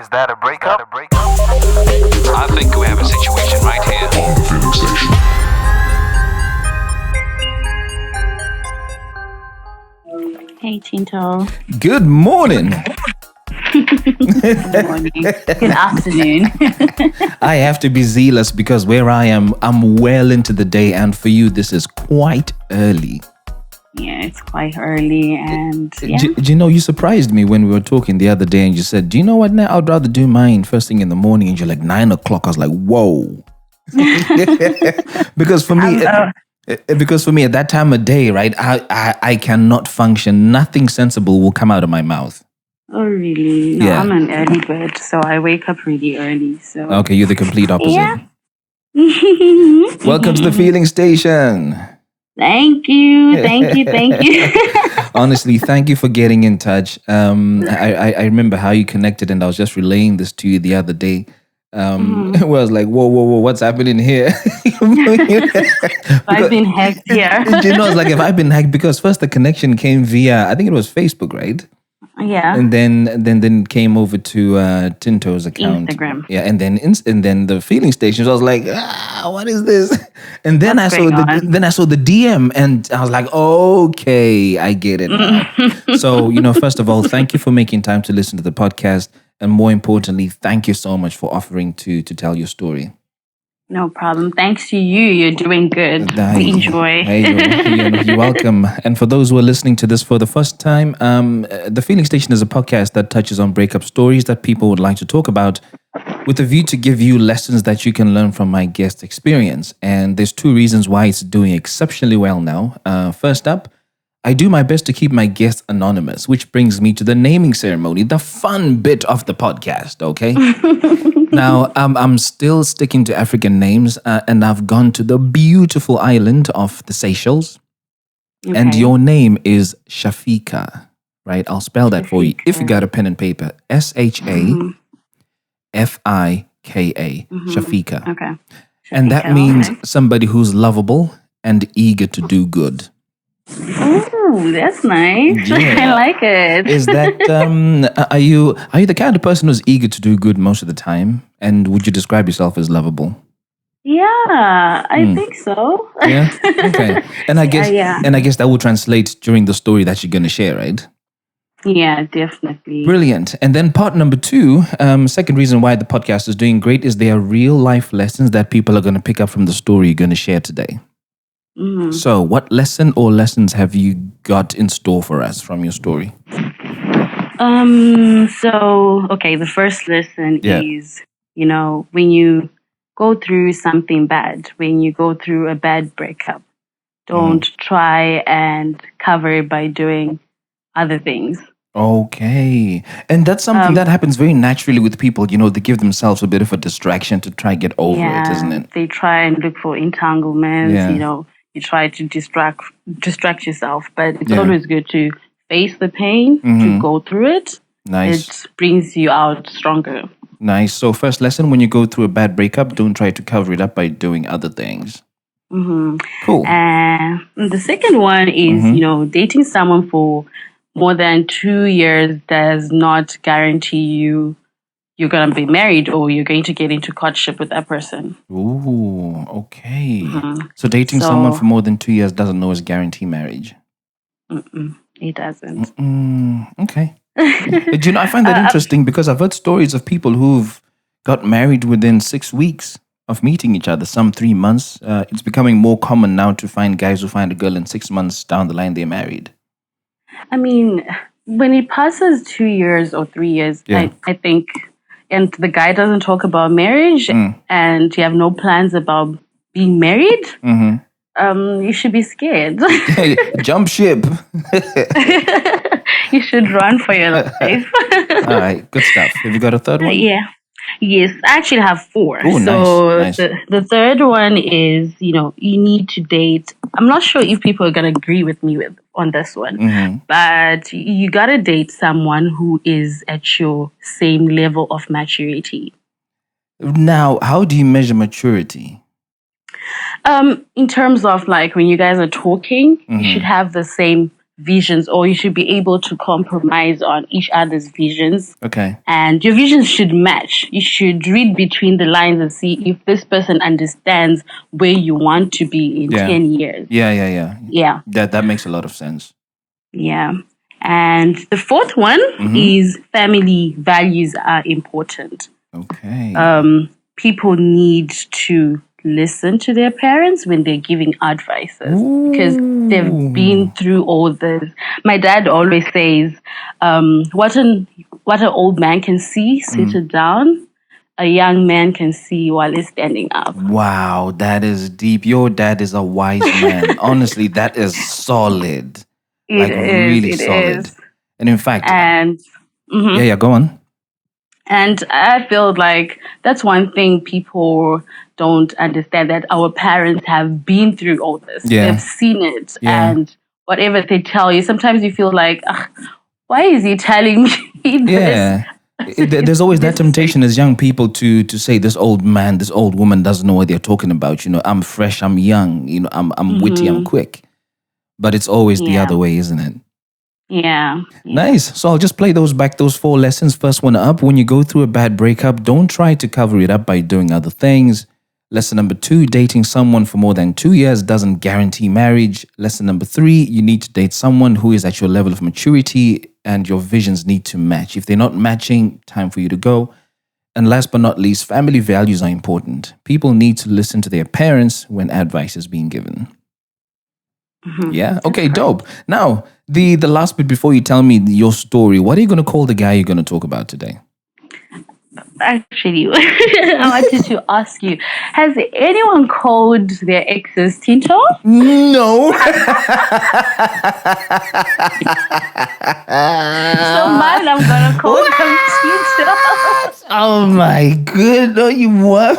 Is that a breakup? I think we have a situation right here. On the Feeling Station. Hey, Tinto. Good morning. Good morning. Good afternoon. I have to be zealous because where I am, I'm well into the day, and for you, this is quite early. Yeah, it's quite early, and yeah. Do you know, you surprised me when we were talking the other day, and you said, "Do you know what? Now I'd rather do mine first thing in the morning." And you're like 9 o'clock. I was like, "Whoa!" Because for me. Because for me, at that time of day, right, I cannot function. Nothing sensible will come out of my mouth. Oh, really? No, Yeah. I'm an early bird, so I wake up really early. So Okay, you're the complete opposite. Yeah. Welcome to the Feeling Station. Thank you. Honestly, thank you for getting in touch. I remember how you connected, and I was just relaying this to you the other day. Where I was like, whoa, what's happening here? I've been hacked here. You know, it's like if I've been hacked, because first the connection came via, I think it was Facebook, right? Yeah. And then it came over to Tinto's account. Instagram. Yeah, and then the Feeling Stations. I was like, what is this? And then I saw the DM, and I was like, okay, I get it now. So, first of all, thank you for making time to listen to the podcast, and more importantly, thank you so much for offering to tell your story. No problem. Thanks to you. You're doing good. We enjoy. You're welcome. And for those who are listening to this for the first time, The Feeling Station is a podcast that touches on breakup stories that people would like to talk about, with a view to give you lessons that you can learn from my guest experience. And there's 2 reasons why it's doing exceptionally well now. First up, I do my best to keep my guests anonymous, which brings me to the naming ceremony, the fun bit of the podcast, okay? Now, I'm still sticking to African names, and I've gone to the beautiful island of the Seychelles. Okay. And your name is Shafika, right? I'll spell that for you. If you got a pen and paper, Shafika, Shafika. Okay. And that means somebody who's lovable and eager to do good. Oh, that's nice. Yeah. I like it. Is that are you the kind of person who's eager to do good most of the time? And would you describe yourself as lovable? Yeah, I think so. Yeah. Okay. And I guess and I guess that will translate during the story that you're going to share, right? Yeah, definitely. Brilliant. And then part number 2, second reason why the podcast is doing great is there are real life lessons that people are going to pick up from the story you're going to share today. Mm-hmm. So, what lesson or lessons have you got in store for us from your story? The first lesson is, when you go through something bad, when you go through a bad breakup, don't try and cover it by doing other things. Okay. And that's something that happens very naturally with people. They give themselves a bit of a distraction to try and get over it, isn't it? They try and look for entanglements, Yeah. You try to distract yourself, but it's always good to face the pain, to go through it. Nice. It brings you out stronger. Nice. So first lesson, when you go through a bad breakup, don't try to cover it up by doing other things. Mm-hmm. Cool. And the second one is, dating someone for more than 2 years does not guarantee you're going to be married or you're going to get into courtship with that person. Ooh, okay. So dating someone for more than 2 years doesn't always guarantee marriage. It doesn't. Okay. But, I find that interesting because I've heard stories of people who've got married within 6 weeks of meeting each other, some 3 months. It's becoming more common now to find guys who find a girl and 6 months down the line they're married. I mean, when it passes 2 years or 3 years, I think, and the guy doesn't talk about marriage and you have no plans about being married, you should be scared. Jump ship. You should run for your life. All right, good stuff. Have you got a third one? Yeah. Yes, I actually have 4. Oh, nice. The third one is, you need to date. I'm not sure if people are going to agree with me on this one, but you got to date someone who is at your same level of maturity. Now, how do you measure maturity? In terms of like when you guys are talking, you should have the same visions, or you should be able to compromise on each other's visions. Okay. And your visions should match. You should read between the lines and see if this person understands where you want to be in 10 years. Yeah. That makes a lot of sense. Yeah. And the fourth one is family values are important. Okay. People need to listen to their parents when they're giving advices because they've been through all this. My dad always says, what an old man can see seated down, a young man can see while he's standing up. Wow, that is deep. Your dad is a wise man. Honestly, that is solid. Really solid. And in fact, go on. And I feel like that's one thing people don't understand, that our parents have been through all this. Yeah. They've seen it. Yeah. And whatever they tell you, sometimes you feel like, why is he telling me this? Yeah. There's always that temptation as young people to say, this old man, this old woman doesn't know what they're talking about. You know, I'm fresh, I'm young, you know, I'm witty, I'm quick. But it's always the other way, isn't it? Yeah. Nice. So I'll just play those 4 lessons. First one up, when you go through a bad breakup, don't try to cover it up by doing other things. Lesson number 2, dating someone for more than 2 years doesn't guarantee marriage. Lesson number 3, you need to date someone who is at your level of maturity and your visions need to match. If they're not matching, time for you to go. And last but not least, family values are important. People need to listen to their parents when advice is being given. Yeah. Okay, dope. Now, the last bit before you tell me your story, what are you going to call the guy you're going to talk about today? Actually, I wanted to ask you, has anyone called their exes Tinto? No. So mine, I'm going to call them Tinto. Oh my goodness, no, you what?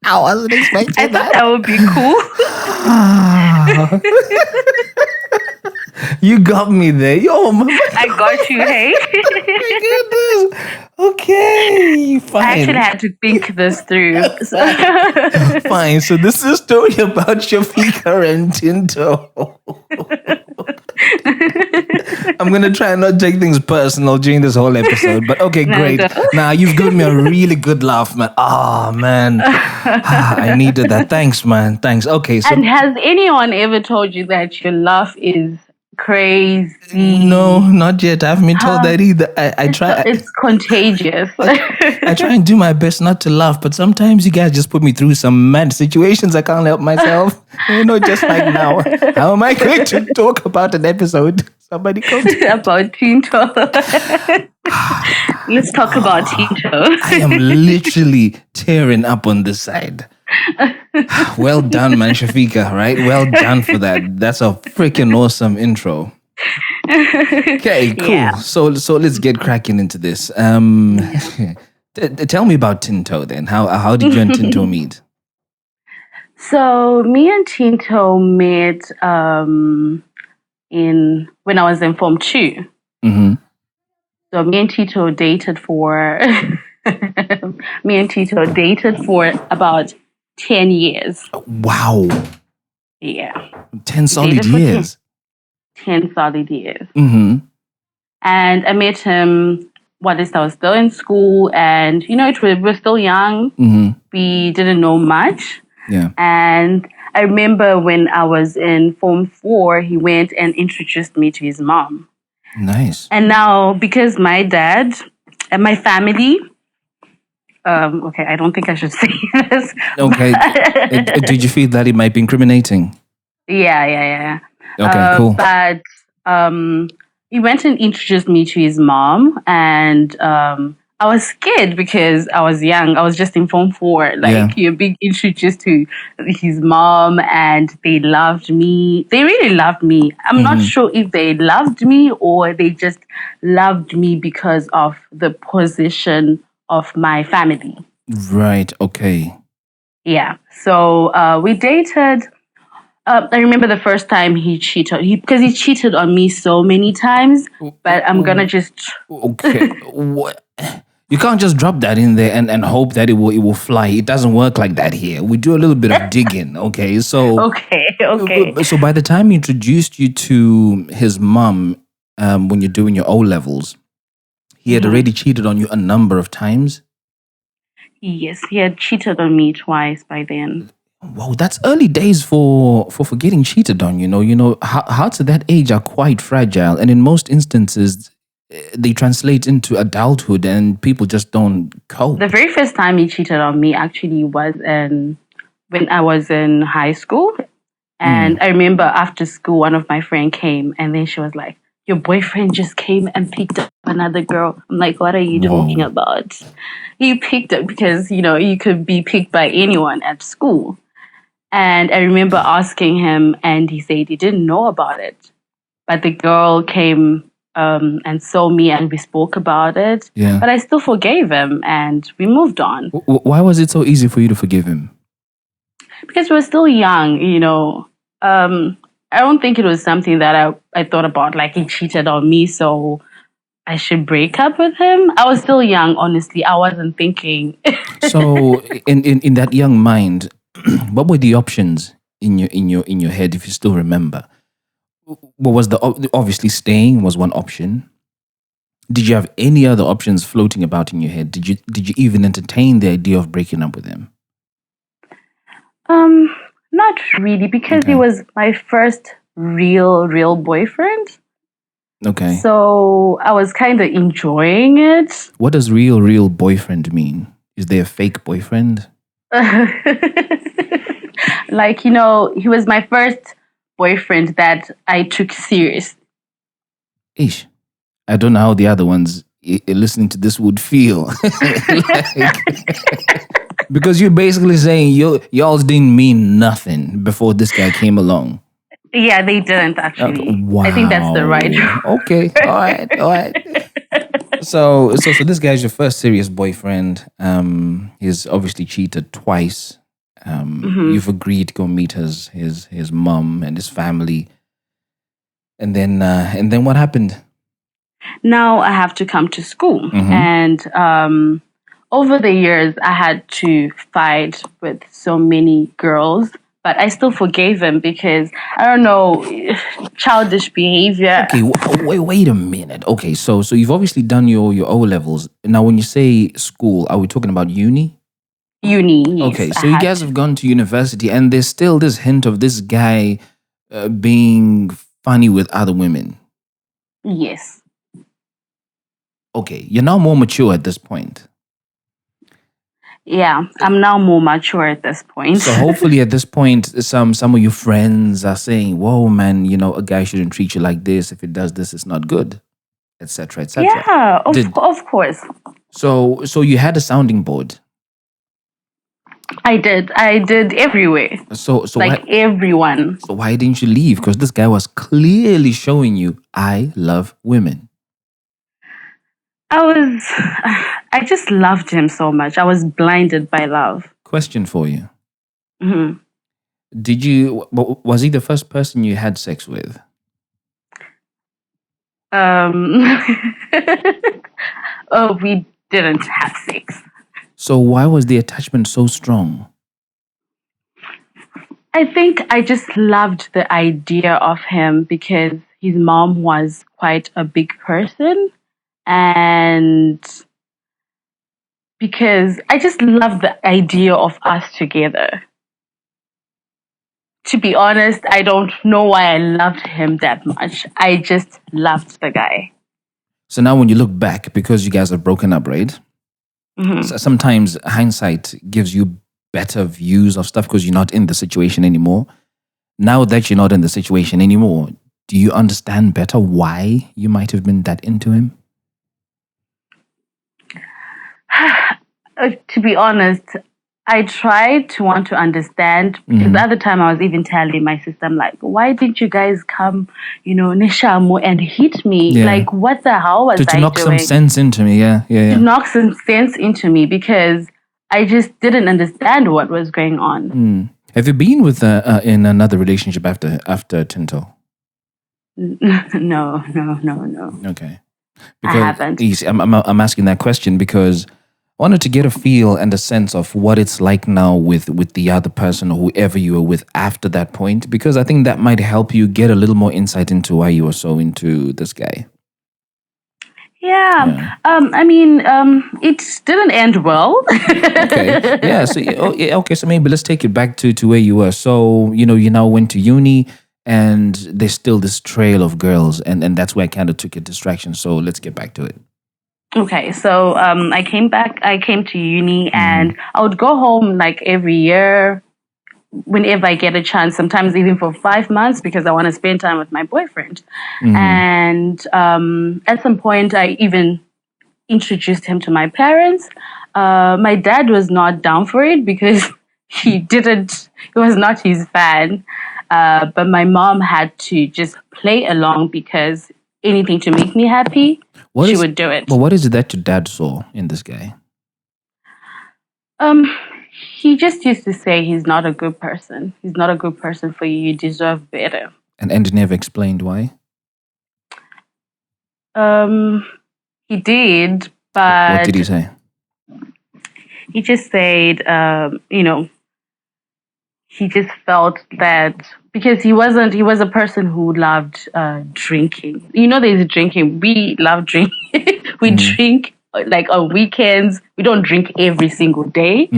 I wasn't expecting that. I thought that would be cool. You got me there. Yo, I got you, hey? Oh my goodness. Okay, fine. I actually had to think this through. So. Fine, so this is a story about Shafika and Tinto. I'm going to try and not take things personal during this whole episode, but okay, great. Now, you've given me a really good laugh, man. Oh, man. I needed that. Thanks, man. Thanks. Okay. So, and has anyone ever told you that your laugh is crazy? No, not yet. I haven't been told that either. I try. It's contagious. I try and do my best not to laugh, but sometimes you guys just put me through some mad situations. I can't help myself. You know, just like now. How am I going to talk about an episode? Somebody come about Tinto. Let's talk about Tinto. I am literally tearing up on this side. Well done, man, Shafika, right? Well done for that. That's a freaking awesome intro. Okay, cool. Yeah. So let's get cracking into this. Tell me about Tinto then. How did you and Tinto meet? So me and Tinto met when I was in Form 2. Mm-hmm. So me and Tinto dated for about 10 years. Wow. Yeah. 10 solid years. 10 solid years. Mm-hmm. And I met him, I was still in school, and, we were still young. Mm-hmm. We didn't know much. Yeah. And I remember when I was in Form 4, he went and introduced me to his mom. Nice. And now, because my dad and my family... okay, I don't think I should say this. Okay. Did you feel that it might be incriminating? Yeah. Okay, cool. But he went and introduced me to his mom, and I was scared because I was young. I was just in Form 4. You're being introduced to his mom, and they loved me. They really loved me. I'm not sure if they loved me or they just loved me because of the position of my family. Right, okay. Yeah. So we dated. I remember the first time he cheated. Because he cheated on me so many times. But I'm going to just... Okay. What? You can't just drop that in there and hope that it will fly. It doesn't work like that here. We do a little bit of digging, okay? So Okay. So by the time he introduced you to his mom, when you're doing your O levels, he had already cheated on you a number of times. Yes, he had cheated on me twice by then. Wow, that's early days for getting cheated on. Hearts at that age are quite fragile, and in most instances, they translate into adulthood, and people just don't cope. The very first time he cheated on me actually was when I was in high school. And I remember after school, one of my friends came and then she was like, your boyfriend just came and picked up another girl. I'm like, what are you talking about? He picked up because, you could be picked by anyone at school. And I remember asking him and he said he didn't know about it. But the girl came and saw me and we spoke about it. Yeah. But I still forgave him and we moved on. Why was it so easy for you to forgive him? Because we were still young, I don't think it was something that I thought about, like he cheated on me, so I should break up with him. I was still young, honestly. I wasn't thinking. So in that young mind, what were the options in your head, if you still remember? What was obviously staying was one option. Did you have any other options floating about in your head? Did you even entertain the idea of breaking up with him? Not really, because he was my first real boyfriend. Okay. So I was kind of enjoying it. What does real boyfriend mean? Is there a fake boyfriend? Like, he was my first boyfriend that I took serious. Ish. I don't know how the other ones listening to this would feel. Because you're basically saying y'all didn't mean nothing before this guy came along. Yeah, they didn't actually. Wow. I think that's the right. Okay. All right. So this guy's your first serious boyfriend. He's obviously cheated twice. You've agreed to go meet his mom and his family. And then what happened? Now I have to come to school. And over the years, I had to fight with so many girls, but I still forgave him because, I don't know, childish behavior. Okay, wait a minute. Okay, so you've obviously done your O levels. Now, when you say school, are we talking about uni? Uni, yes. Okay, so you guys have gone to university, and there's still this hint of this guy being funny with other women. Yes. Okay, you're now more mature at this point. Yeah, I'm now more mature at this point. So hopefully at this point, some of your friends are saying, whoa, man, a guy shouldn't treat you like this. If it does this, it's not good, etc., etc. Yeah, of course. So you had a sounding board. I did everywhere. So like everyone. So why didn't you leave? Because this guy was clearly showing you, I love women. I just loved him so much. I was blinded by love. Question for you. Mm-hmm. Was he the first person you had sex with? We didn't have sex. So why was the attachment so strong? I think I just loved the idea of him because his mom was quite a big person. And because I just love the idea of us together. To be honest, I don't know why I loved him that much. I just loved the guy. So now when you look back, because you guys are broken up, right? Mm-hmm. So sometimes hindsight gives you better views of stuff because you're not in the situation anymore. Now that you're not in the situation anymore, do you understand better why you might have been that into him? To be honest, I tried to want to understand because the other time I was even telling my sister, I'm like, why didn't you guys come, Neshamu and hit me? Yeah. Like, what the hell was I doing? To knock some sense into me, yeah. To knock some sense into me because I just didn't understand what was going on. Have you been with in another relationship after Tinto? No. Okay. I haven't. You see, I'm asking that question because I wanted to get a feel and a sense of what it's like now with the other person or whoever you were with after that point, because I think that might help you get a little more insight into why you were so into this guy. Yeah. I mean, it didn't end well. Okay. Yeah. So okay. So maybe let's take it back to where you were. So you now went to uni, and there's still this trail of girls, and that's where I kind of took a distraction. So let's get back to it. Okay, so I came to uni, and I would go home like every year whenever I get a chance, sometimes even for 5 months, because I want to spend time with my boyfriend. And at some point, I even introduced him to my parents. My dad was not down for it because he was not his fan. But my mom had to just play along because anything to make me happy, she would do it. Well, what is it that your dad saw in this guy? He just used to say he's not a good person. He's not a good person for you. You deserve better. And never explained why? He did, but... What did he say? He just said, he just felt that because he was a person who loved drinking. There's drinking. We love drinking. We drink like on weekends. We don't drink every single day.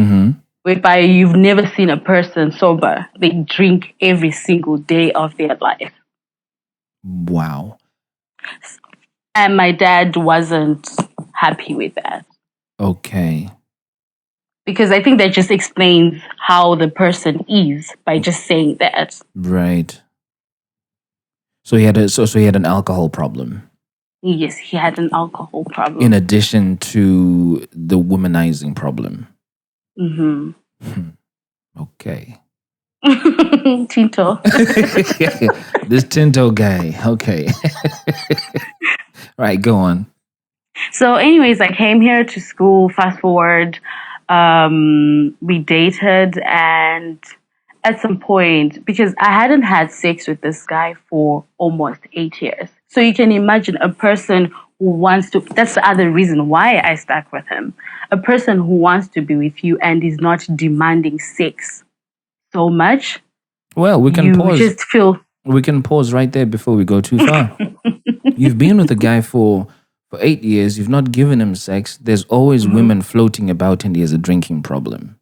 Whereby you've never seen a person sober. They drink every single day of their life. Wow. And my dad wasn't happy with that. Okay. Because I think that just explains how the person is by just saying that. Right. So he had an alcohol problem. Yes, he had an alcohol problem. In addition to the womanizing problem. Okay. Tinto. This Tinto guy. Okay. Right, go on. So anyways, I came here to school, fast forward, we dated, and at some point, because I hadn't had sex with this guy for almost 8 years. So you can imagine a person who wants to, that's the other reason why I stuck with him. A person who wants to be with you and is not demanding sex so much. Well, we can pause. Just feel... We can pause right there before we go too far. You've been with a guy for 8 years. You've not given him sex. There's always women floating about and he has a drinking problem.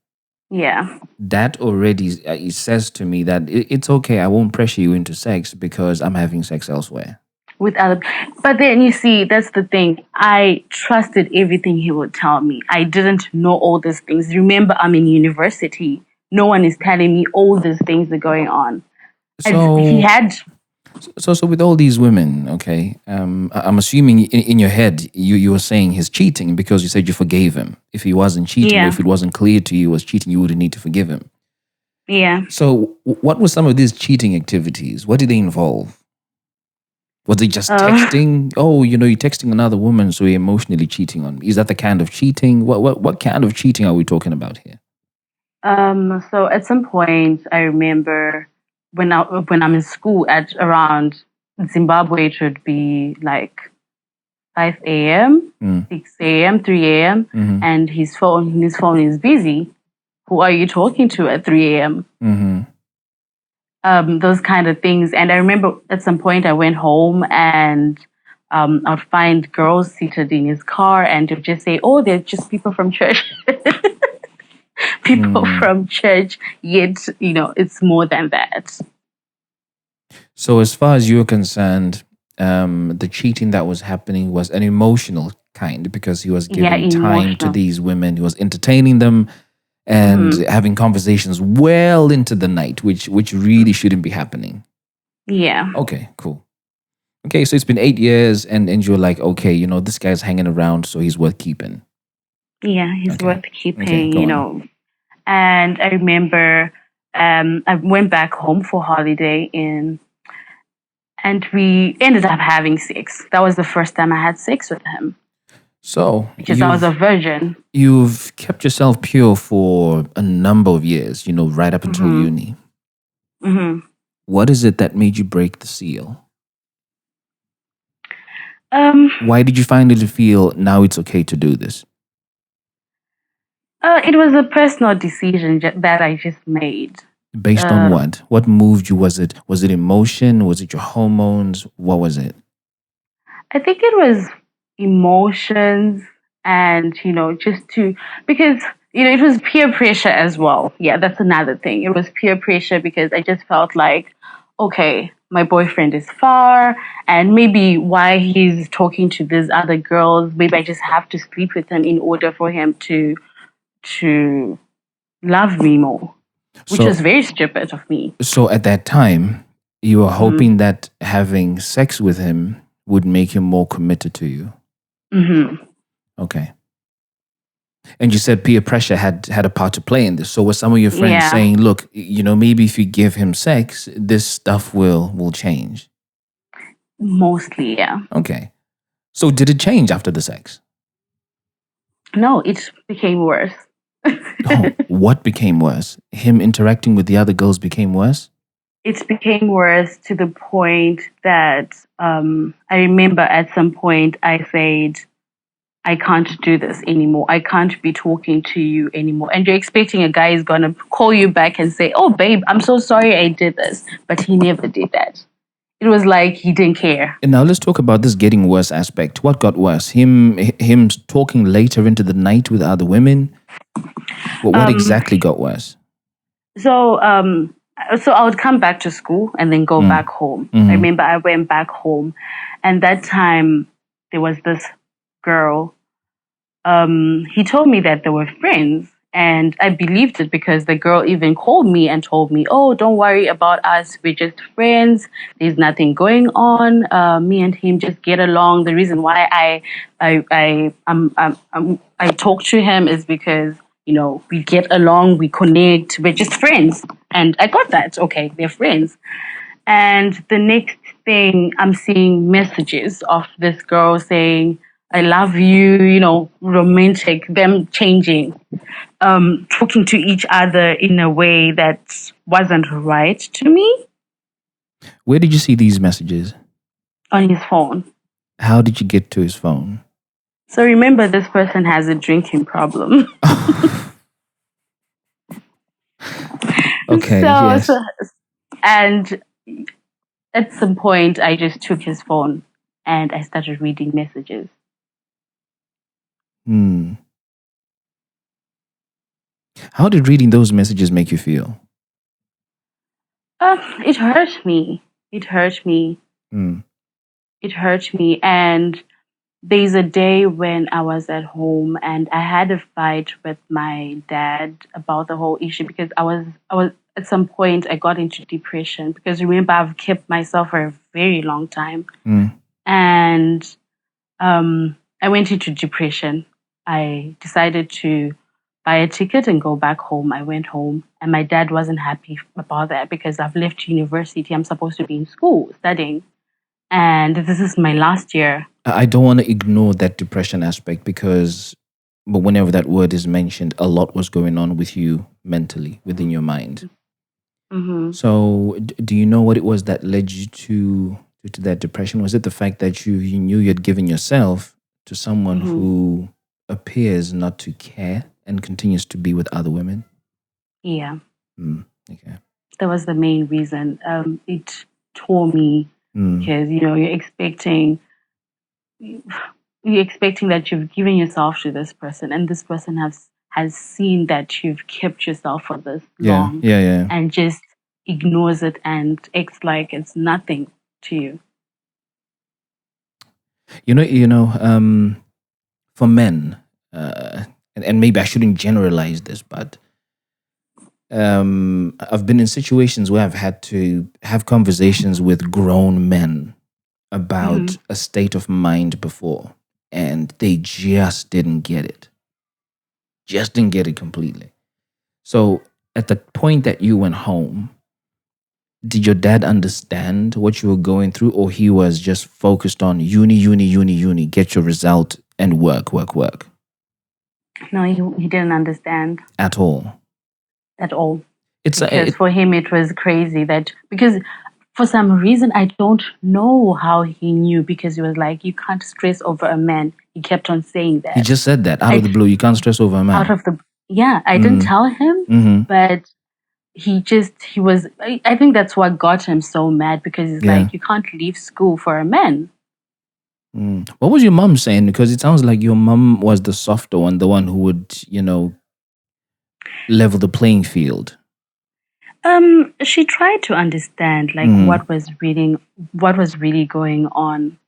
Yeah. That already it says to me that it's okay. I won't pressure you into sex because I'm having sex elsewhere. But then you see, that's the thing. I trusted everything he would tell me. I didn't know all these things. Remember, I'm in university. No one is telling me all these things are going on. So with all these women, okay, I'm assuming in your head you were saying he's cheating because you said you forgave him. If he wasn't cheating, or if it wasn't clear to you he was cheating, you wouldn't need to forgive him. Yeah. So what were some of these cheating activities? What did they involve? Was it just texting? You're texting another woman, so you're emotionally cheating on me. Is that the kind of cheating? What kind of cheating are we talking about here? So at some point, I remember when I'm in school at around Zimbabwe, it would be like 5 a.m., 6 a.m., 3 a.m., and his phone is busy. Who are you talking to at 3 a.m.? Those kind of things. And I remember at some point I went home and I'd find girls seated in his car and they'd just say, oh, they're just people from church. People from church, yet, it's more than that. So as far as you're concerned, the cheating that was happening was an emotional kind because he was giving time to these women. He was entertaining them and having conversations well into the night, which really shouldn't be happening. Yeah. Okay, cool. Okay, so it's been 8 years and you're like, okay, this guy's hanging around, so he's worth keeping. Yeah, he's worth keeping, on. And I remember I went back home for holiday and we ended up having sex. That was the first time I had sex with him. So, because I was a virgin. You've kept yourself pure for a number of years, right up until uni. What is it that made you break the seal? Why did you finally feel now it's okay to do this? It was a personal decision that I just made. Based on what? What moved you? Was it emotion? Was it your hormones? What was it? I think it was emotions and, because, it was peer pressure as well. Yeah, that's another thing. It was peer pressure because I just felt like, okay, my boyfriend is far and maybe why he's talking to these other girls, maybe I just have to sleep with him in order for him to love me more, which was very stupid of me. So at that time, you were hoping that having sex with him would make him more committed to you. Mm-hmm. Okay. And you said peer pressure had a part to play in this. So were some of your friends saying, look, maybe if you give him sex, this stuff will change? Mostly, yeah. Okay. So did it change after the sex? No, it became worse. Oh, what became worse? Him interacting with the other girls became worse? It became worse to the point that I remember at some point I said, I can't do this anymore. I can't be talking to you anymore. And you're expecting a guy is going to call you back and say, oh, babe, I'm so sorry I did this. But he never did that. It was like he didn't care. And now let's talk about this getting worse aspect. What got worse? Him talking later into the night with other women? What exactly got worse? So I would come back to school and then go back home. I remember I went back home. And that time there was this girl. He told me that they were friends. And I believed it because the girl even called me and told me, oh, don't worry about us. We're just friends. There's nothing going on. Me and him just get along. The reason why I talk to him is because, we get along, we connect, we're just friends. And I got that. Okay, they're friends. And the next thing, I'm seeing messages of this girl saying, I love you, romantic, them changing, talking to each other in a way that wasn't right to me. Where did you see these messages? On his phone. How did you get to his phone? So remember, this person has a drinking problem. Okay, yes. And at some point, I just took his phone and I started reading messages. How did reading those messages make you feel? It hurt me. It hurt me. It hurt me. And there's a day when I was at home and I had a fight with my dad about the whole issue because I was at some point I got into depression because remember I've kept myself for a very long time. And I went into depression. I decided to buy a ticket and go back home. I went home and my dad wasn't happy about that because I've left university. I'm supposed to be in school studying. And this is my last year. I don't want to ignore that depression aspect but whenever that word is mentioned, a lot was going on with you mentally, within your mind. So do you know what it was that led you to that depression? Was it the fact that you knew you had given yourself to someone who appears not to care and continues to be with other women? Yeah. Okay. That was the main reason. It tore me because, you're expecting that you've given yourself to this person and this person has seen that you've kept yourself for this long and just ignores it and acts like it's nothing to you. For men, and maybe I shouldn't generalize this, but I've been in situations where I've had to have conversations with grown men about a state of mind before, and they just didn't get it. Just didn't get it completely. So at the point that you went home, did your dad understand what you were going through, or he was just focused on uni, get your result and work? No, he didn't understand. At all? At all. Because for him, it was crazy because for some reason, I don't know how he knew, because he was like, you can't stress over a man. He kept on saying that. He just said that out of the blue. You can't stress over a man. I didn't tell him, but he was, I think that's what got him so mad, because he's like, you can't leave school for a man. What was your mom saying? Because it sounds like your mom was the softer one, the one who would, level the playing field. She tried to understand what was really going on,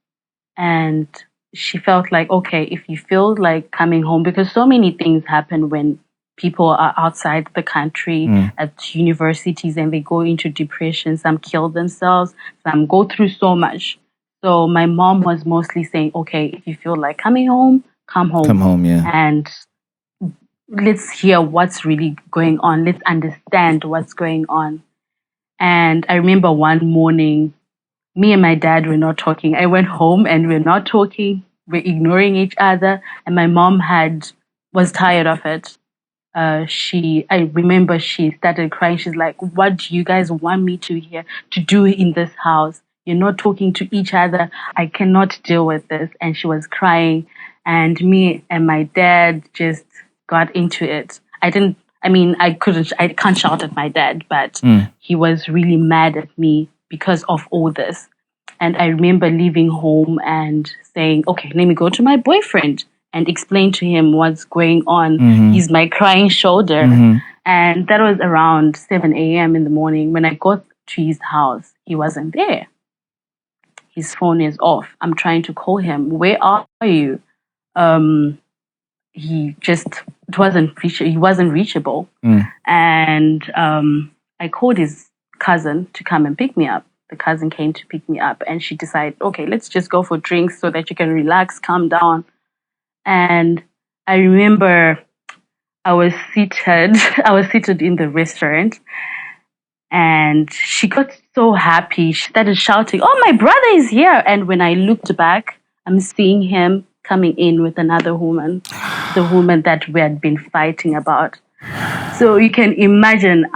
and she felt like, okay, if you feel like coming home, because so many things happen when people are outside the country at universities and they go into depression. Some kill themselves, some go through so much. So my mom was mostly saying, okay, if you feel like coming home, come home. Come home, yeah. And let's hear what's really going on. Let's understand what's going on. And I remember one morning, me and my dad were not talking. I went home and we're not talking. We're ignoring each other. And my mom was tired of it. I remember she started crying. She's like, what do you guys want me to do in this house? You're not talking to each other. I cannot deal with this. And she was crying. And me and my dad just got into it. I can't shout at my dad, but he was really mad at me because of all this. And I remember leaving home and saying, okay, let me go to my boyfriend and explain to him what's going on. He's my crying shoulder. And that was around 7 a.m. in the morning. When I got to his house, he wasn't there. His phone is off. I'm trying to call him. Where are you? He wasn't reachable. And I called his cousin to come and pick me up. The cousin came to pick me up, and she decided, okay, let's just go for drinks so that you can relax, calm down. And I remember I was seated in the restaurant, and she got so happy. She started shouting, oh, my brother is here. And when I looked back, I'm seeing him coming in with another woman, the woman that we had been fighting about. So you can imagine,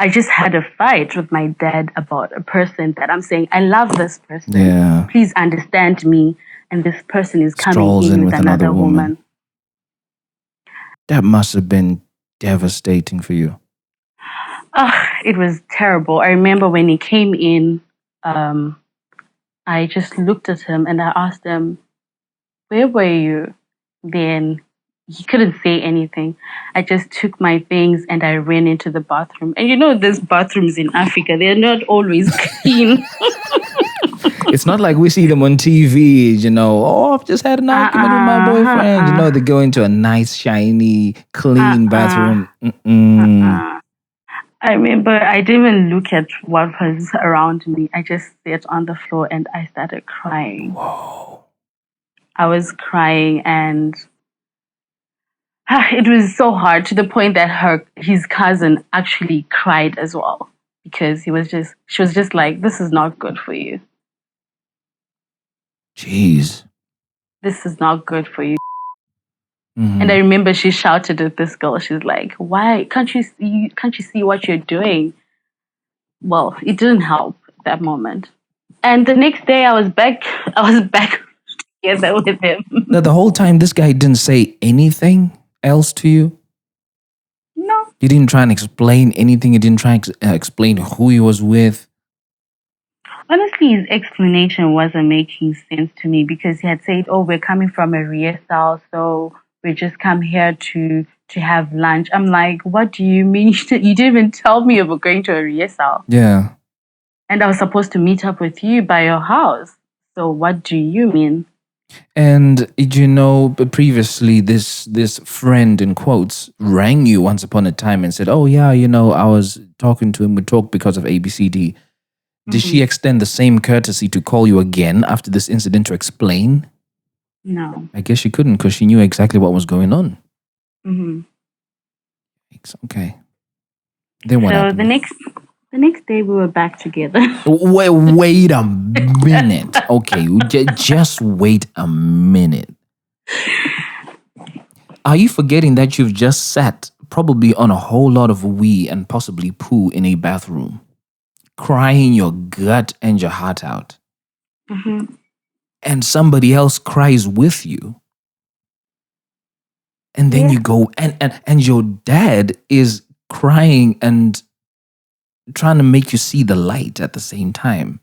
I just had a fight with my dad about a person that I'm saying, I love this person. Yeah. Please understand me. And this person is coming in with another woman. That must have been devastating for you. It was terrible. I remember when he came in, I just looked at him and I asked him, where were you? Then he couldn't say anything. I just took my things and I ran into the bathroom. And these bathrooms in Africa, they're not always clean. It's not like we see them on TV, I've just had an argument with my boyfriend. They go into a nice, shiny, clean bathroom. I remember I didn't even look at what was around me. I just sat on the floor and I started crying. Whoa. I was crying, and it was so hard, to the point that his cousin actually cried as well, because she was just like, this is not good for you. Jeez. This is not good for you. And I remember she shouted at this girl. She's like, why can't you see what you're doing? Well, it didn't help at that moment. And the next day I was back together with him. Now, the whole time this guy didn't say anything else to you? No. He didn't try and explain anything? He didn't try and explain who he was with? Honestly, his explanation wasn't making sense to me, because he had said, oh, we're coming from a rehearsal, so we just come here to have lunch. I'm like, what do you mean? You didn't even tell me you were going to a rehearsal. Yeah. And I was supposed to meet up with you by your house. So what do you mean? And previously this friend, in quotes, rang you once upon a time and said, oh yeah, I was talking to him. We talked because of ABCD. Did she extend the same courtesy to call you again after this incident to explain? No. I guess she couldn't, because she knew exactly what was going on. Okay. Then what happened? The next day we were back together. Wait a minute. Okay, just wait a minute. Are you forgetting that you've just sat probably on a whole lot of wee and possibly poo in a bathroom? crying your gut and your heart out, Mm-hmm. and somebody else cries with you, and then Yeah. you go and your dad is crying and trying to make you see the light at the same time,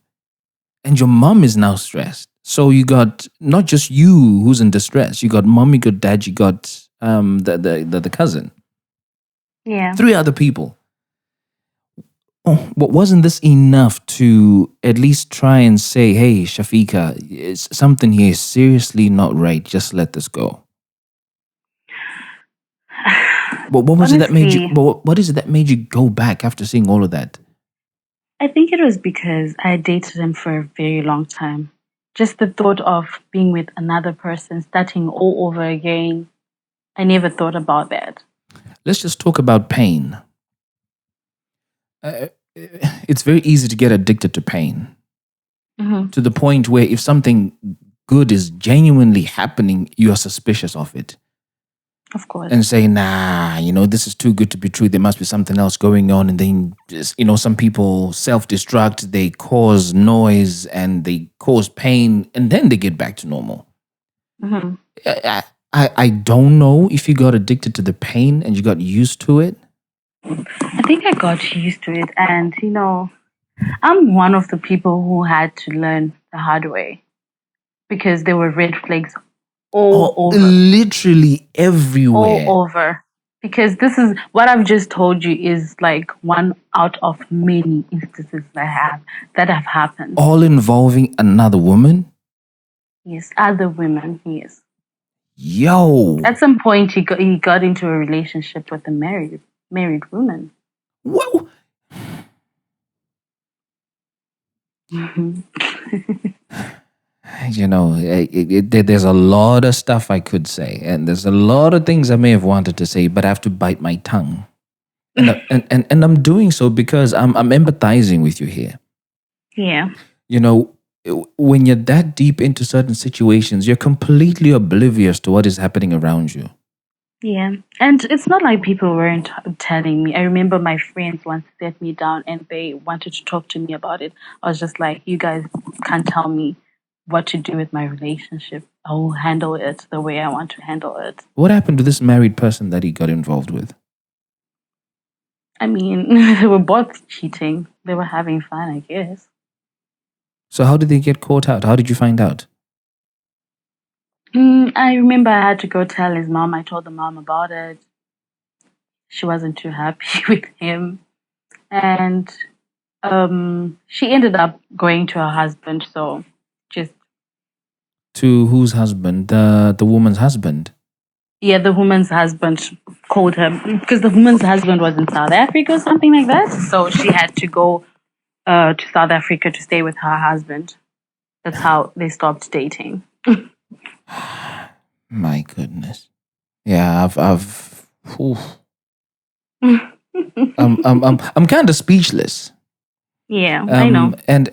and your mom is now stressed. So you got not just you who's in distress. You got mom, you got dad, you got the cousin, Yeah. 3 other people. Oh, but wasn't this enough to at least try and say, hey, Shafika, something here is seriously not right. Just let this go. But what was it that made you? Honestly, But what is it that made you go back after seeing all of that? I think it was because I dated him for a very long time. Just the thought of being with another person, starting all over again, I never thought about that. Let's just talk about pain. It's very easy to get addicted to pain, Mm-hmm. to the point where if something good is genuinely happening, you are suspicious of it Of course. and say, nah, this is too good to be true. There must be something else going on. And then, some people self-destruct, they cause noise and they cause pain, and then they get back to normal. Mm-hmm. I don't know if you got addicted to the pain and you got used to it. I think I got used to it. And, I'm one of the people who had to learn the hard way because there were red flags all over. Literally everywhere. All over. Because this is what I've just told you is like one out of many instances that have happened. All involving another woman? Yes, other women, yes. Yo. At some point, he got into a relationship with a married woman. Whoa. There's a lot of stuff I could say, and there's a lot of things I may have wanted to say, but I have to bite my tongue. And I'm doing so because I'm empathizing with you here. Yeah. When you're that deep into certain situations, you're completely oblivious to what is happening around you. Yeah. And it's not like people weren't telling me. I remember my friends once sat me down and they wanted to talk to me about it. I was just like, you guys can't tell me what to do with my relationship. I will handle it the way I want to handle it. What happened to this married person that he got involved with? I mean, they were both cheating. They were having fun, I guess. So how did they get caught out? How did you find out? I remember I had to go tell his mom. I told the mom about it. She wasn't too happy with him. And she ended up going to her husband. So just... To whose husband? The woman's husband? Yeah, the woman's husband called her because the woman's husband was in South Africa or something like that. So she had to go to South Africa to stay with her husband. That's how they stopped dating. My goodness. Yeah, I'm kind of speechless. Yeah, I know. And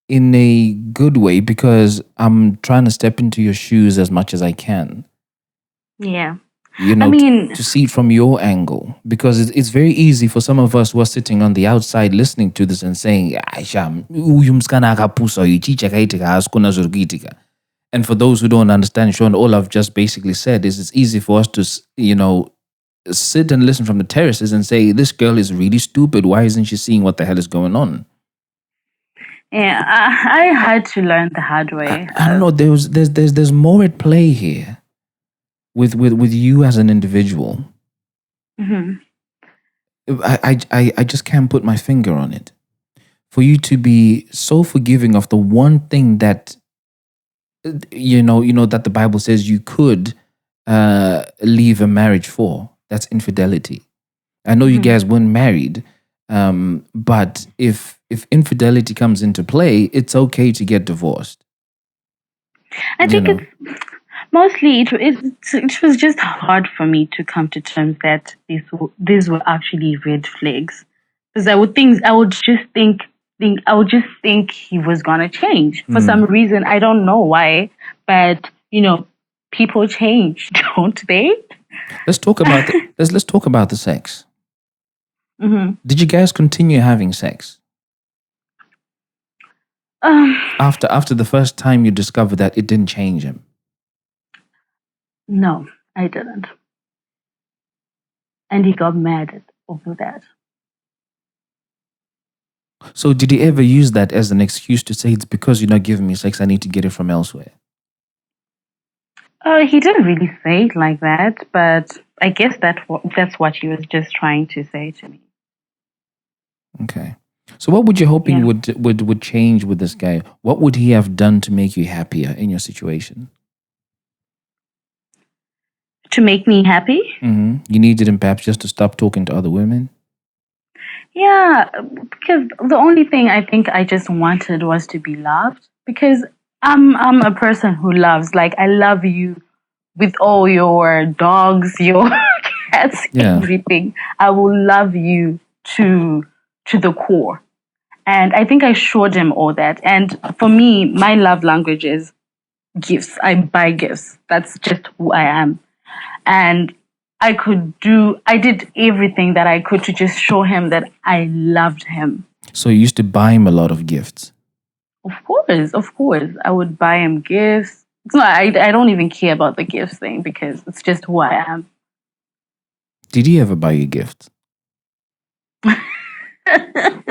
in a good way, because I'm trying to step into your shoes as much as I can. Yeah. I mean, to see it from your angle, because it's very easy for some of us who are sitting on the outside listening to this and saying, and for those who don't understand, Sean, all I've just basically said is it's easy for us to, sit and listen from the terraces and say, this girl is really stupid. Why isn't she seeing what the hell is going on? yeah, I had to learn the hard way. I don't know. There's more at play here with you as an individual. Mm-hmm. I just can't put my finger on it. For you to be so forgiving of the one thing that that the Bible says you could leave a marriage for, that's infidelity. I know you guys weren't married, but if infidelity comes into play, it's okay to get divorced. I think it's mostly it was just hard for me to come to terms that these were actually red flags, because I would just think he was gonna change for some reason. I don't know why, but people change, don't they? Let's talk about let's talk about the sex. Did you guys continue having sex? After the first time you discovered that it didn't change him? No, I didn't. And he got mad over that. So did he ever use that as an excuse to say, it's because you're not giving me sex, I need to get it from elsewhere? He didn't really say it like that, but I guess that's what he was just trying to say to me. Okay. So what would you hoping would change with this guy? What would he have done to make you happier in your situation? To make me happy? Mm-hmm. You needed him perhaps just to stop talking to other women? Yeah, because the only thing I think I just wanted was to be loved. Because I'm a person who loves. Like, I love you with all your dogs, your cats, everything. I will love you to the core. And I think I showed him all that. And for me, my love language is gifts. I buy gifts. That's just who I am. And I did everything that I could to just show him that I loved him. So you used to buy him a lot of gifts? Of course. I would buy him gifts. It's not, I don't even care about the gifts thing because it's just who I am. Did he ever buy you gifts?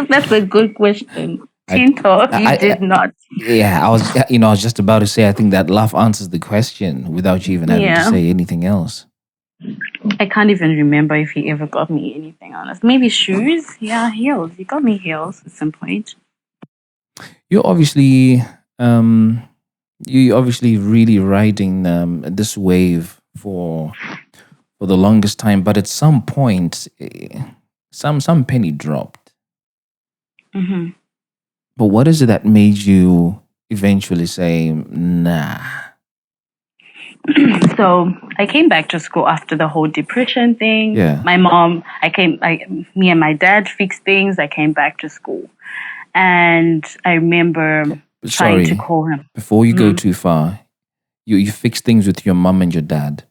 That's a good question. Tinto, he did not. Yeah, I was just about to say, I think that laugh answers the question without you even having to say anything else. I can't even remember if he ever got me anything, honest. Maybe shoes? Yeah, heels. He got me heels at some point. You're obviously really riding this wave for the longest time, but at some point, some penny dropped. Mm-hmm. But what is it that made you eventually say, nah? So I came back to school after the whole depression thing. Yeah. My mom, me and my dad fixed things. I came back to school. And I remember trying to call him. Before you go too far, you fix things with your mom and your dad.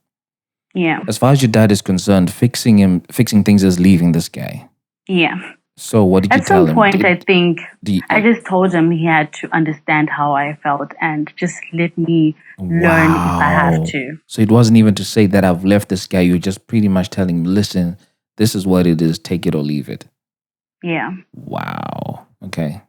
Yeah. As far as your dad is concerned, fixing things is leaving this guy. Yeah. So what did you tell him? At some point, I think I just told him he had to understand how I felt and just let me learn if I have to. So it wasn't even to say that I've left this guy. You're just pretty much telling him, listen, this is what it is. Take it or leave it. Yeah. Wow. Okay.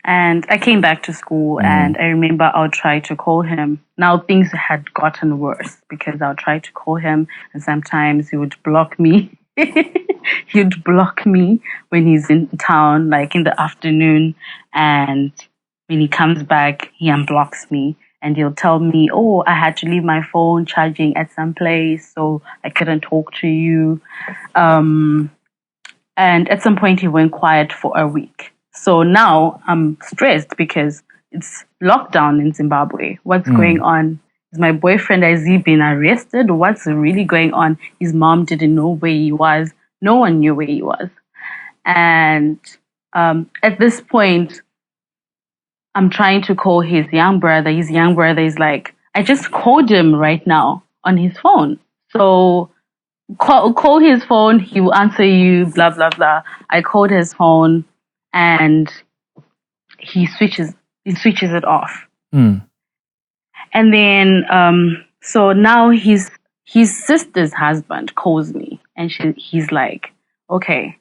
And I came back to school and I remember I would try to call him. Now things had gotten worse because I would try to call him and sometimes he would block me. He'd block me when he's in town, like in the afternoon. And when he comes back, he unblocks me. And he'll tell me, oh, I had to leave my phone charging at some place, so I couldn't talk to you. And at some point, he went quiet for a week. So now I'm stressed because it's lockdown in Zimbabwe. What's going on? Is my boyfriend, has he been arrested? What's really going on? His mom didn't know where he was. No one knew where he was. And at this point, I'm trying to call his young brother. His young brother is like, I just called him right now on his phone. So call his phone. He will answer you, blah, blah, blah. I called his phone and he switches it off. And then, so now his sister's husband calls me and he's like, okay,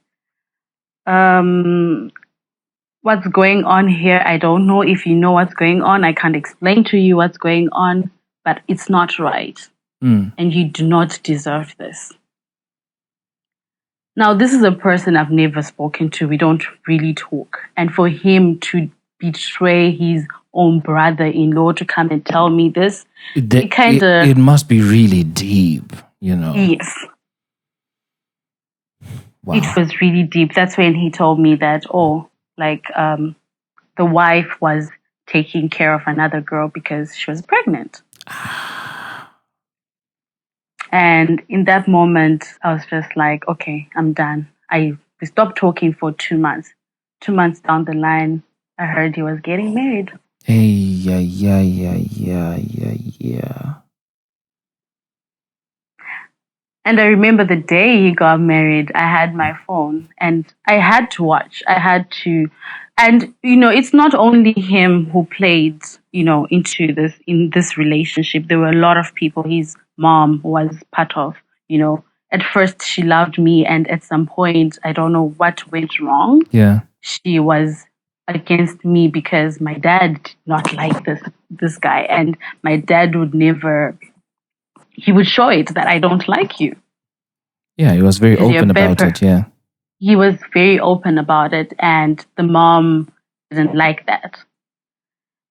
what's going on here? I don't know if you know what's going on. I can't explain to you what's going on, but it's not right. And you do not deserve this. Now, this is a person I've never spoken to. We don't really talk. And for him to betray his own brother-in-law to come and tell me this, it must be really deep, you know. Yes. Wow. It was really deep. That's when he told me that, the wife was taking care of another girl because she was pregnant. And in that moment, I was just like, okay, I'm done. We stopped talking for 2 months. 2 months down the line, I heard he was getting married. Hey, yeah. And I remember the day he got married, I had my phone and I had to watch. I had to, and it's not only him who played, in this relationship. There were a lot of people. His mom was part of, at first she loved me, and at some point, I don't know what went wrong. Yeah. She was against me because my dad did not like this guy, and my dad would never. He would show it that I don't like you. Yeah, he was very Because you're open about better. it. Yeah. He was very open about it, and the mom didn't like that.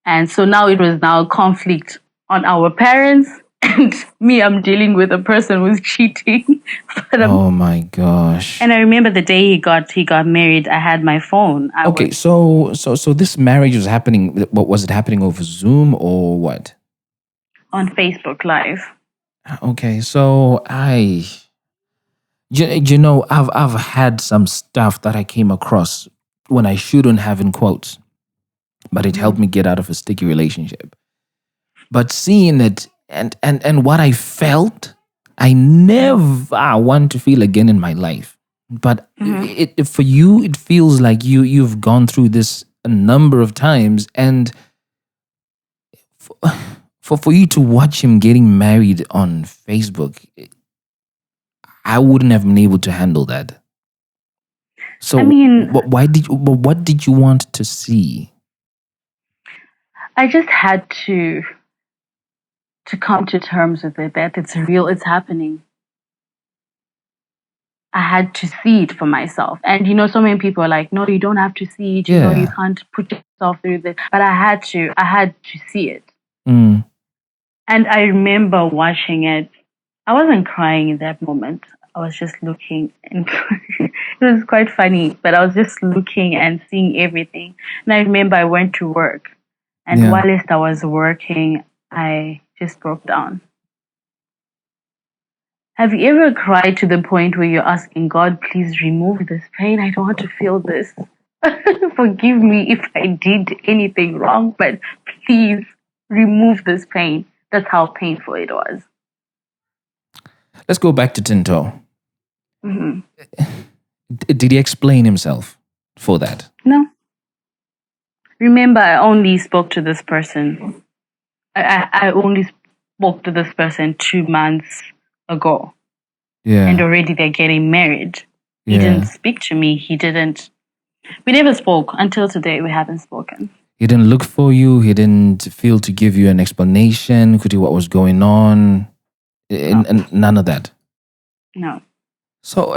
And so now it was now conflict on our parents, and me, I'm dealing with a person who's cheating. But Oh my gosh. and I remember the day he got married, I had my phone. Okay, so this marriage was happening. What was it happening over Zoom or what? On Facebook Live. Okay, so I've had some stuff that I came across when I shouldn't have in quotes, but it helped me get out of a sticky relationship. But seeing it and what I felt, I never want to feel again in my life. But it for you, it feels like you've gone through this a number of times, and for you to watch him getting married on Facebook, I wouldn't have been able to handle that. So, I mean, what did you want to see? I just had to come to terms with it, that it's real, it's happening. I had to see it for myself. And so many people are like, no, you don't have to see it, Yeah. you can't put yourself through this. But I had to see it. Mm. And I remember watching it. I wasn't crying in that moment. I was just looking, and it was quite funny, but I was just looking and seeing everything. And I remember I went to work, and Yeah. whilst I was working, I just broke down. Have you ever cried to the point where you're asking God, please remove this pain? I don't want to feel this. Forgive me if I did anything wrong, but please remove this pain. That's how painful it was. Let's go back to Tinto. Hmm. Did he explain himself for that? No. Remember, I only spoke to this person. I only spoke to this person 2 months ago. Yeah. And already they're getting married. He Yeah. didn't speak to me. We never spoke. Until today, we haven't spoken. He didn't look for you. He didn't feel to give you an explanation. Could you what was going on? And none of that. No. So,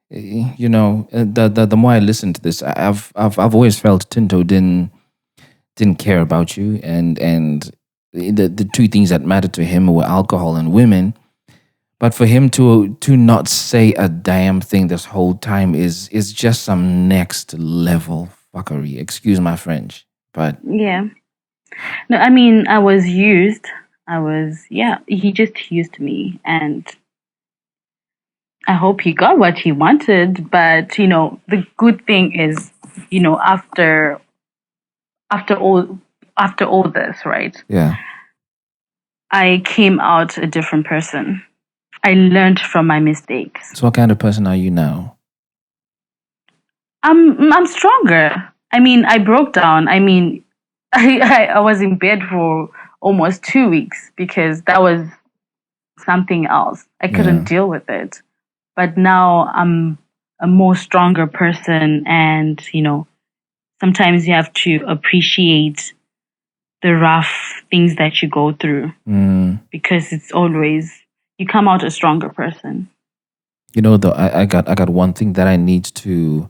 the more I listen to this, I've always felt Tinto didn't care about you, and the two things that mattered to him were alcohol and women. But for him to not say a damn thing this whole time is just some next level fuckery. Excuse my French, but Yeah. No, I mean, I was used. He just used me. And I hope he got what he wanted. But, the good thing is, after all this, right? yeah. I came out a different person. I learned from my mistakes. So what kind of person are you now? I'm stronger. I mean, I broke down. I mean, I was in bed for almost 2 weeks because that was something else. I couldn't deal with it. But now I'm a more stronger person, and sometimes you have to appreciate the rough things that you go through, because it's always you come out a stronger person. Though I got one thing that I need to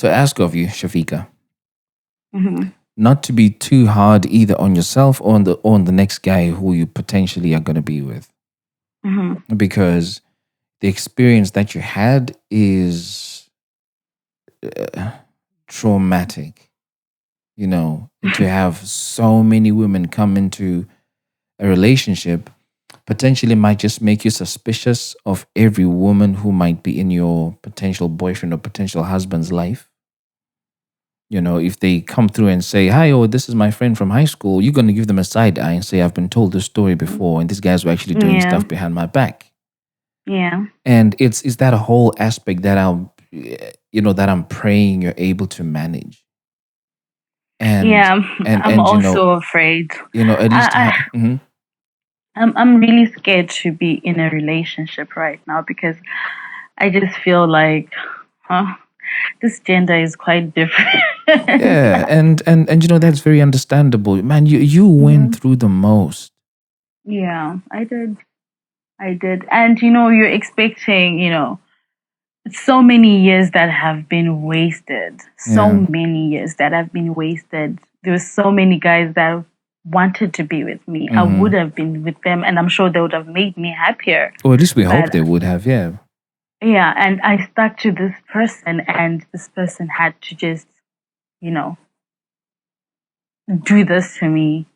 ask of you, Shafika. Mm-hmm. Not to be too hard either on yourself or on the next guy who you potentially are going to be with, because the experience that you had is traumatic. To have so many women come into a relationship potentially might just make you suspicious of every woman who might be in your potential boyfriend or potential husband's life. if they come through and say, "Hi, oh, this is my friend from high school," you're going to give them a side eye and say, "I've been told this story before, and these guys were actually doing Yeah. stuff behind my back." Yeah. And it's that whole aspect that I'm praying you're able to manage. And Yeah. and I'm and also afraid. at least I, I'm really scared to be in a relationship right now because I just feel like, this gender is quite different. yeah, and that's very understandable, man. You went through the most. Yeah, I did. And you're expecting, so many years that have been wasted. So Yeah. many years that have been wasted. There were so many guys that wanted to be with me. I would have been with them, and I'm sure they would have made me happier. Or at least we hope But they would have. Yeah. yeah, and I stuck to this person, and this person had to just, do this to me.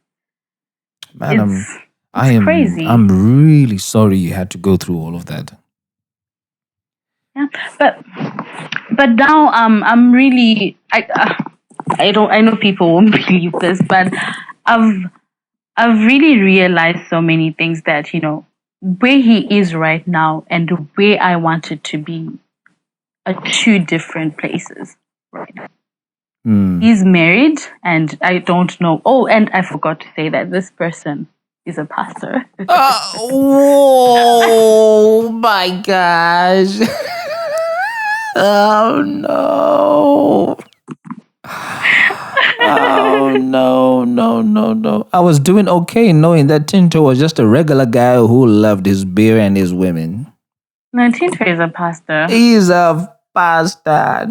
Man, It's crazy. I'm really sorry you had to go through all of that. Yeah, but now I'm really I know people won't believe this, but I've really realized so many things that where he is right now and where I wanted to be are two different places. Right. He's married, and I don't know. Oh, and I forgot to say that this person is a pastor. Oh my gosh. Oh no. Oh no. I was doing okay knowing that Tinto was just a regular guy who loved his beer and his women. No, Tinto is a pastor. He's a pastor.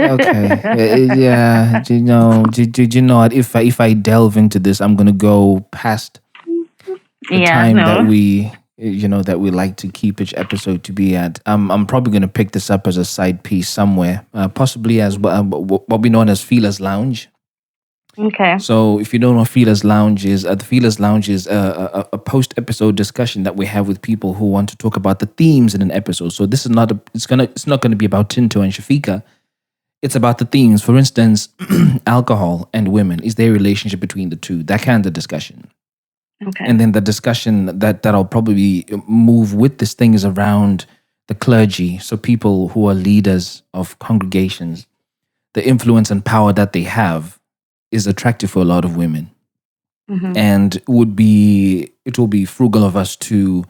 Okay. Yeah. Do you know what? If I delve into this, I'm gonna go past the time that we like to keep each episode to be at. I'm probably gonna pick this up as a side piece somewhere, possibly as what we know as Feela's Lounge. Okay. So if you don't know what Feela's Lounge is, the Feela's Lounge is a post-episode discussion that we have with people who want to talk about the themes in an episode. So this is not it's not gonna be about Tinto and Shafika. It's about the themes. For instance, alcohol and women. Is there a relationship between the two? That kind of discussion. Okay. And then the discussion that I'll probably move with this thing is around the clergy. So people who are leaders of congregations, the influence and power that they have is attractive for a lot of women. And it will be frugal of us to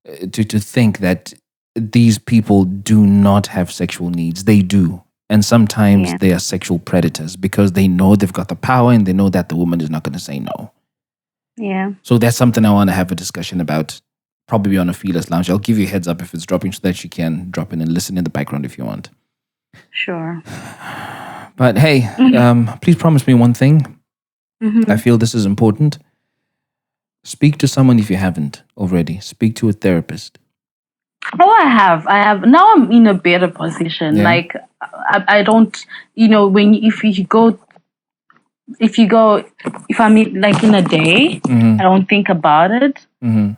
think that these people do not have sexual needs. They do. And sometimes they are sexual predators because they know they've got the power and they know that the woman is not going to say no. Yeah. So that's something I want to have a discussion about, probably on a Feela's Lounge. I'll give you a heads up if it's dropping so that you can drop in and listen in the background if you want. Sure. But hey, please promise me one thing. I feel this is important. Speak to someone if you haven't already. Speak to a therapist. Oh, I have. Now I'm in a better position. Yeah. Like, I don't, if I'm like in a day, I don't think about it.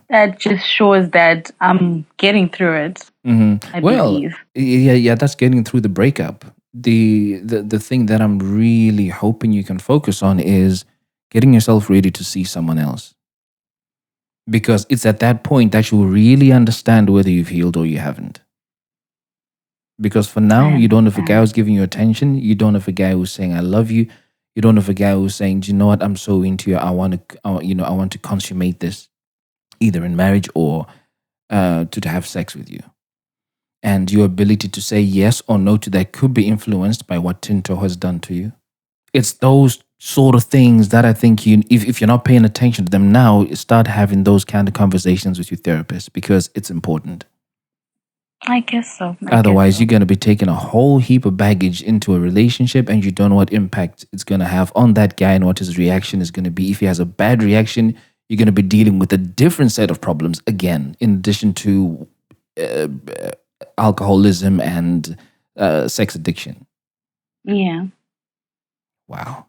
That just shows that I'm getting through it. I believe. Yeah, that's getting through the breakup. The thing that I'm really hoping you can focus on is getting yourself ready to see someone else. Because it's at that point that you'll really understand whether you've healed or you haven't. Because for now, you don't have a guy who's giving you attention. You don't have a guy who's saying, "I love you." You don't have a guy who's saying, "Do you know what? I'm so into you. I want to consummate this, either in marriage or to have sex with you." And your ability to say yes or no to that could be influenced by what Tinto has done to you. It's those sort of things that I think if you're not paying attention to them now, start having those kind of conversations with your therapist because it's important. I guess so. Otherwise, you're going to be taking a whole heap of baggage into a relationship and you don't know what impact it's going to have on that guy and what his reaction is going to be. If he has a bad reaction, you're going to be dealing with a different set of problems again, in addition to alcoholism and sex addiction. Yeah. Wow.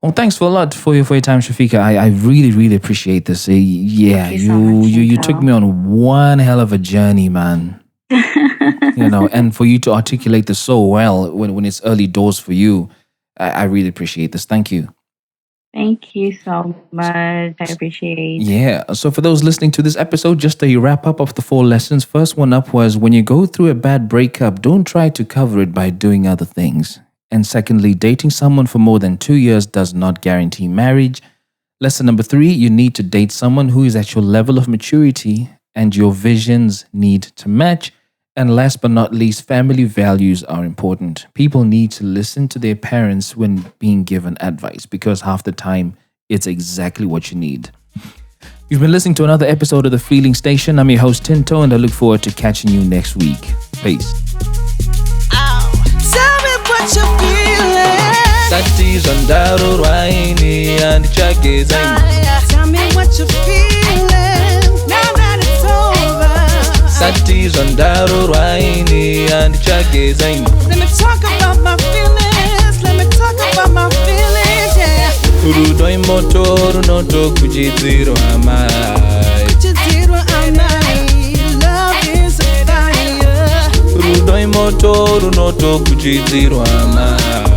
Well, thanks for a lot for your time, Shafika. I really, really appreciate this. Yeah, Thank you so much, you Chantal. took me on one hell of a journey, man. And for you to articulate this so well when it's early doors for you, I really appreciate this. Thank you. Thank you so much. I appreciate it. Yeah. So for those listening to this episode, just a wrap up of the 4 lessons. First one up was when you go through a bad breakup, don't try to cover it by doing other things. And secondly, dating someone for more than 2 years does not guarantee marriage. Lesson number 3, you need to date someone who is at your level of maturity and your visions need to match. And last but not least, family values are important. People need to listen to their parents when being given advice because half the time it's exactly what you need. You've been listening to another episode of The Feeling Station. I'm your host, Tinto, and I look forward to catching you next week. Peace. Tell me what you're feeling. Satis on Daru Raini and Chagizang. Tell me what you're feeling. Now that it's over. Satis on Daru Raini and Chagizang. Let me talk about my feelings. Let me talk about my feelings, yeah. Urudoi motoru noto kujiziro amai. Kujiziro amai. Love is a fire. Urudoi motoru noto kujiziro amai.